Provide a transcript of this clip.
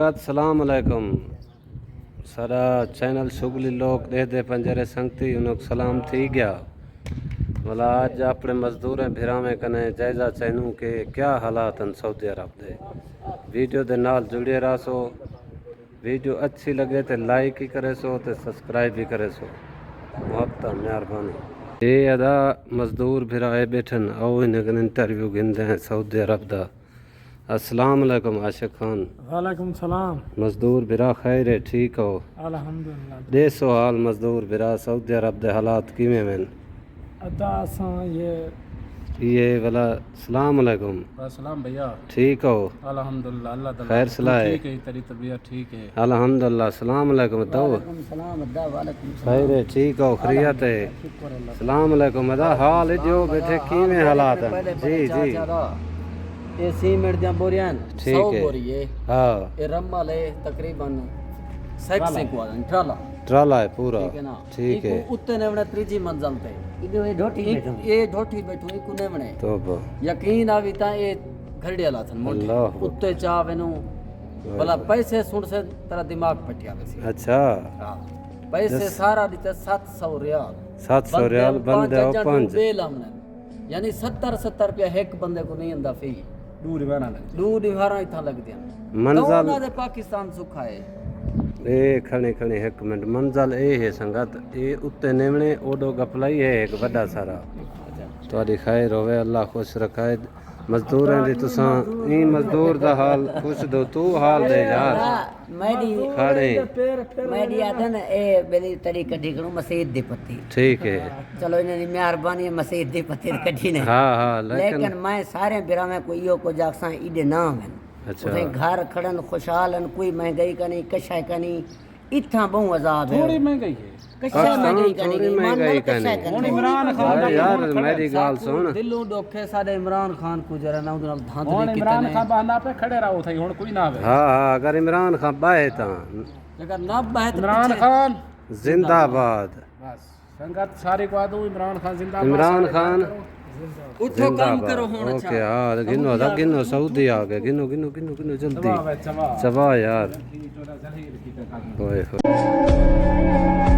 अस्सलाम वालेकुम सारा चैनल शुगली लोग दे दे पंजरे संगती उनको सलाम थी गया भला आज अपने मजदूर भिरावे कने जायजा चैनू के क्या हालात हैं सऊदी अरब दे वीडियो दे नाल जुड़े रहो। वीडियो अच्छी लगे तो लाइक ही करे सो तो सब्सक्राइब भी करे सो बहुत मेहरबानी। ये अदा मजदूर भिराए बैठन आओ इन्हें इंटरव्यू गिनते हैं सऊदी अरब दा। अस्सलाम वालेकुम आशिक खान। वालेकुम सलाम। मजदूर बिरा खैर है ठीक हो? अल्हम्दुलिल्लाह। देसो हाल मजदूर बिरा सऊदी अरब दे हालात किवें में? अदा असां ये वाला सलाम वालेकुम। सलाम भैया ठीक हो? अल्हम्दुलिल्लाह अल्लाह ताला खैर सलाह ठीक है, तेरी तबीयत ठीक है? अल्हम्दुलिल्लाह। सलाम वालेकुम दो खैर है ठीक हो खैरियत है? सलाम वालेकुम अदा हाल जो बैठे किवें हालात है? जी जी ये सीमेंट दियां बोरियां ठीक 100 है। बोरी है। हाँ ये रम्मल है तकरीबन 6 को ट्राला ट्राला है पूरा ठीक है ना। ठीक है। उत्ते नेवणे त्रीजी मंजिल पे ये ढोठी बैठो इको नेवणे तो यकीन आवी ता ये घरड़िया लाथन मोटे अल्लाह उत्ते चा वेनु भला पैसे सुन से तेरा दिमाग पटिया वैसे। अच्छा हां पैसे सारा दिते 700 रियाल 700 रियाल बंदे हो पंज बेल हमने यानी 70 रुपया एक बंदे को नहीं अंदा फी दूर दीवारा इतना लग दिया मंजल दे पाकिस्तान सुखा है। ए खणे खणे एक मिनट मंजल ए है संगत ए उत्ते नेवणे ओडो गपलाई है एक बड़ा सारा तुम्हारी खैर होवे अल्लाह खुश रखाए मजदूर हैं तुसा ई मजदूर दा हाल पूछ दो तू हाल दे यार मेरी आदन ए बेली तरी कड्डी करूं मस्जिद दी पत्ती ठीक है। चलो इन्हें मेहरबानी है मस्जिद दी पत्ती कड्डी ने हाँ हाँ लेकिन मैं सारे बिरा में कोई यो को जागसा इडे नाम है। अच्छा उसे घर खड़न खुशहाल न कोई महंगाई का नहीं कशा का नहीं इतना बहु अजाब है। थोड़ी महंगाई है कशा महंगाई का थोड़ी नहीं महंगाई का नहीं। इमरान खान यार मेरी गाल सुन दिलों डोखे साडे इमरान खान को जरा ना उधर धांत हुण दे इमरान कितने खान बहाना पे खड़े रहो थे हुण कोई ना आवे। हाँ हाँ अगर इमरान खान बाहे ता अगर ना बहत इमरान खान जिंदाबाद बस संगत सारी को आदू इमरान खान जिंदाबाद। इमरान खान उठो काम करो हुण ओके हाँ गिनो दा गिनो सऊदी आ गए गिनो गिनो गिनो गिनो जल्दी चबा यार ओए होए